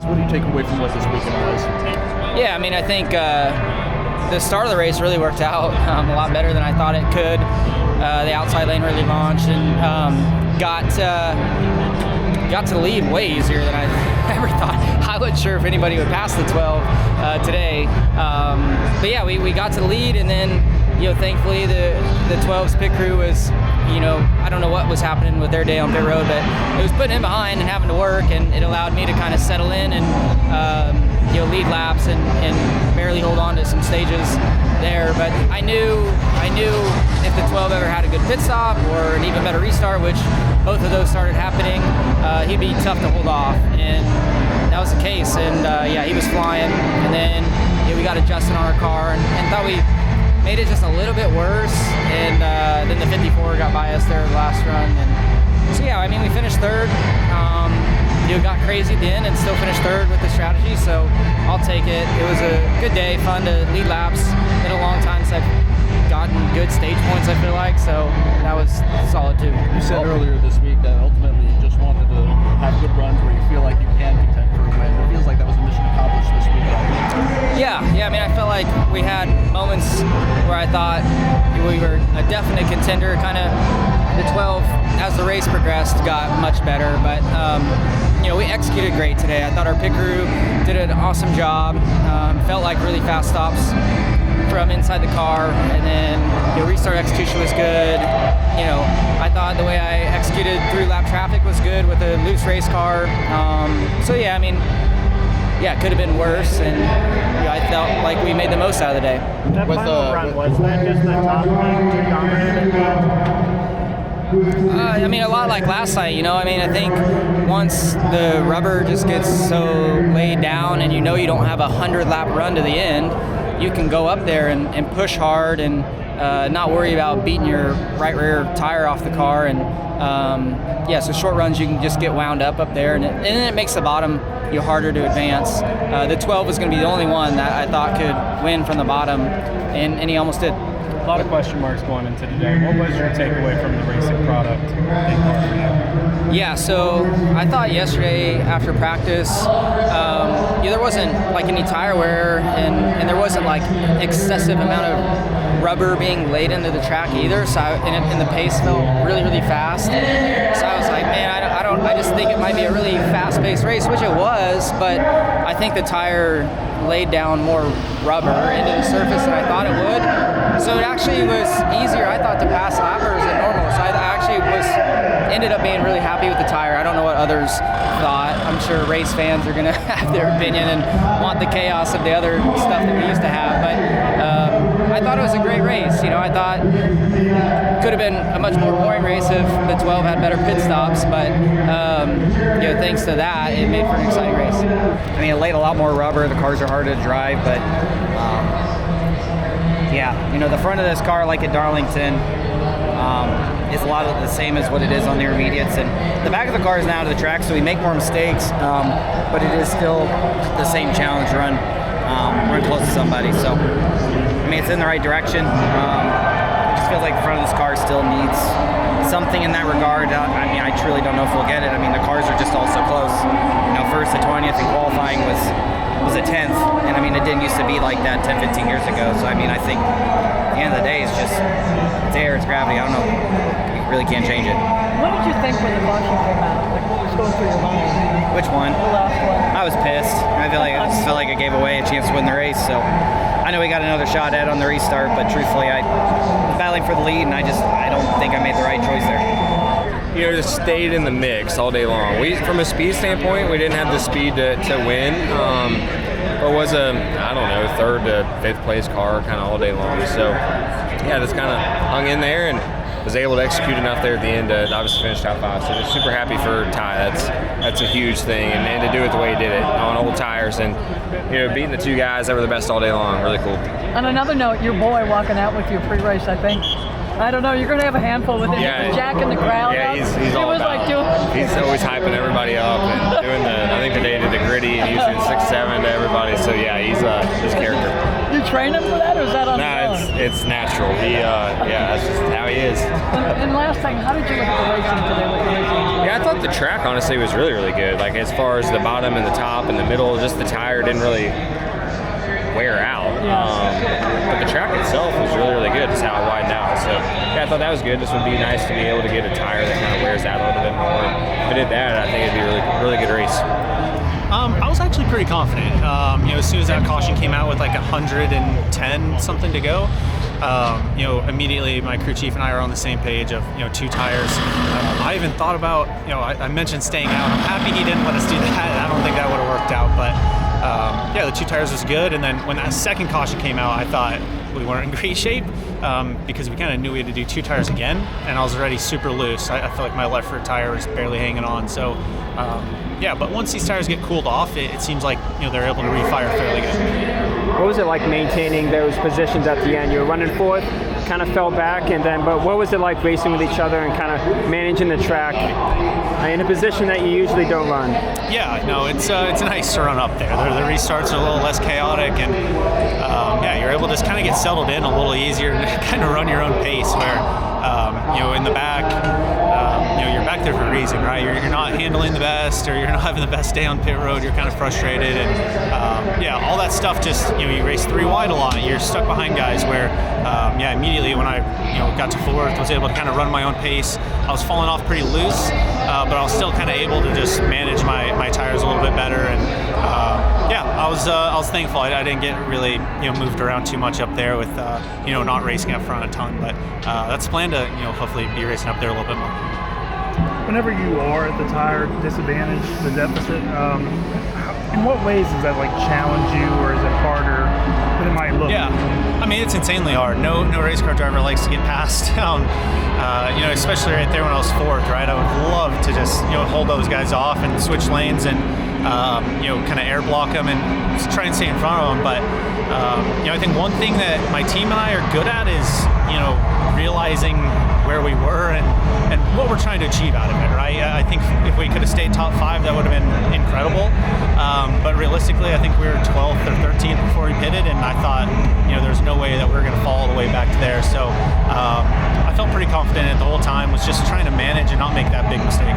What do you take away from what this weekend was? Yeah, I mean, I think the start of the race really worked out a lot better than I thought it could. The outside lane really launched and got to the lead way easier than I ever thought. I wasn't sure if anybody would pass the 12 today. But yeah, we got to the lead, and then thankfully the 12's pit crew was, I don't know what was happening with their day on pit road, but it was putting in behind and having to work, and it allowed me to kind of settle in and lead laps and barely hold on to some stages there. But I knew if the 12 ever had a good pit stop or an even better restart, which both of those started happening, he'd be tough to hold off, and that was the case. And he was flying, and then we got adjusted on our car and thought we made it just a little bit worse, and then the 54 got by us there the last run. And so yeah, I mean, we finished third. Got crazy at the end and still finished third with the strategy, so I'll take it. It was a good day, fun to lead laps. Been a long time since I've gotten good stage points, I feel like, so that was solid too. You said earlier this week that ultimately you just wanted to have good runs where you feel like you can contend for a win. It feels like that was a mission accomplished this week. Yeah, I mean, I felt like we had moments where I thought we were a definite contender. Kind of the 12, as the race progressed, got much better, but we executed great today. I thought our pit crew did an awesome job. Felt like really fast stops from inside the car, and then restart execution was good. I thought the way I executed through lap traffic was good with a loose race car. So yeah, I mean, it could have been worse, and I felt like we made the most out of the day. That final run, was that just the top being too dominant? I mean, a lot like last night, I think once the rubber just gets so laid down and you don't have a 100-lap run to the end, you can go up there and push hard and not worry about beating your right rear tire off the car. And so short runs you can just get wound up there, and then it makes the bottom harder to advance. The 12 was going to be the only one that I thought could win from the bottom, and he almost did. A lot of question marks going into today. What was your takeaway from the racing product? Yeah, so I thought yesterday after practice, there wasn't like any tire wear, and there wasn't like excessive amount of rubber being laid into the track either. So and the pace felt really, really fast. So I was like, man, I just think it might be a really fast-paced race, which it was, but I think the tire laid down more rubber into the surface than I thought it would. So it actually was easier, I thought, to pass lappers than normal. So I actually ended up being really happy with the tire. I don't know what others thought. I'm sure race fans are going to have their opinion and want the chaos of the other stuff that we used to have. But I thought it was a great race. I thought it could have been a much more boring race if the 12 had better pit stops. But thanks to that, it made for an exciting race. I mean, it laid a lot more rubber. The cars are harder to drive, but the front of this car, like at Darlington, is a lot of the same as what it is on the intermediates, and the back of the car is now to the track, so we make more mistakes, but it is still the same challenge run close to somebody. So I mean, it's in the right direction. It just feels like the front of this car still needs something in that regard. I mean, I truly don't know if we'll get it. I mean, the cars are just all so close. First the 20th, and qualifying was a 10th, and I mean, it didn't used to be like that 10, 15 years ago. So I mean, I think at the end of the day, it's air, it's gravity. I don't know. We really can't change it. What did you think when the caution came out? Like, what was going through your mind? Which one? The last one. I was pissed. I just felt like I gave away a chance to win the race. So I know we got another shot at on the restart, but truthfully, I was battling for the lead, and I don't think I made the right choice there. Just stayed in the mix all day long. From a speed standpoint, we didn't have the speed to win. But was a, third to fifth place car kind of all day long. So, just kind of hung in there and was able to execute enough there at the end to obviously finish top 5. So just super happy for Ty. That's a huge thing, and to do it the way he did it on old tires, and beating the two guys that were the best all day long, really cool. On another note, your boy walking out with you pre-race, I think. I don't know. You're going to have a handful with him. Yeah. Jack in the crowd. Yeah, he's all was about. like He's always hyping everybody up and doing I think today did the gritty and he's doing 6-7 to everybody. So yeah, he's his character. You train him for that, or is that on No, his own? it's natural. That's just how he is. And last thing, how did you look at the racing today with the racing? Yeah, I thought the track honestly was really, really good. Like as far as the bottom and the top and the middle, just the tire didn't really wear out. But the track itself was really, really good. Just how it widened out. So yeah, I thought that was good. This would be nice to be able to get a tire that kind of wears out a little bit more. If it did that, I think it'd be a really, really good race. I was actually pretty confident. As soon as that caution came out with like 110 something to go, immediately my crew chief and I are on the same page of, 2 tires. I even thought about, I mentioned staying out. I'm happy he didn't let us do that. I don't think that would have worked out, but the 2 tires was good. And then when that second caution came out, I thought we weren't in great shape because we kind of knew we had to do 2 tires again, and I was already super loose. I felt like my left rear tire was barely hanging on. So, but once these tires get cooled off, it seems like they're able to refire fairly good. What was it like maintaining those positions at the end? You were running fourth, kind of fell back, but what was it like racing with each other and kind of managing the track in a position that you usually don't run? Yeah, no, it's nice to run up there. The restarts are a little less chaotic, and you're able to just kind of get settled in a little easier and kind of run your own pace. Where in the back, you're back there for a reason, right? You're not handling the best, or you're not having the best day on pit road. You're kind of frustrated, and all that stuff. Just you race 3 wide a lot. You're stuck behind guys. Where immediately when I got to fourth, was able to kind of run my own pace. I was falling off pretty loose, but I was still kind of able to just manage my tires a little bit better. And I was thankful. I didn't get really moved around too much up there with not racing up front a ton. But that's the plan to hopefully be racing up there a little bit more. Whenever you are at the tire disadvantage, the deficit, in what ways does that challenge you, or is it harder than it might look? Yeah, I mean it's insanely hard. No race car driver likes to get past. Especially right there when I was fourth, right? I would love to just hold those guys off and switch lanes and kind of air block them and just try and stay in front of them. But I think one thing that my team and I are good at is realizing where we were and what we're trying to achieve out of it, right? I think if we could have stayed top 5, that would have been incredible. But realistically, I think we were 12th or 13th before we pitted, and I thought, there's no way that we were going to fall all the way back to there. So I felt pretty confident the whole time, was just trying to manage and not make that big mistake.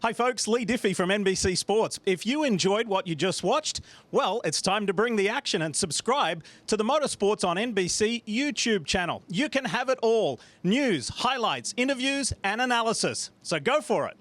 Hi folks, Lee Diffie from NBC Sports. If you enjoyed what you just watched, well, it's time to bring the action and subscribe to the Motorsports on NBC YouTube channel. You can have it all: news, highlights, interviews, and analysis. So go for it.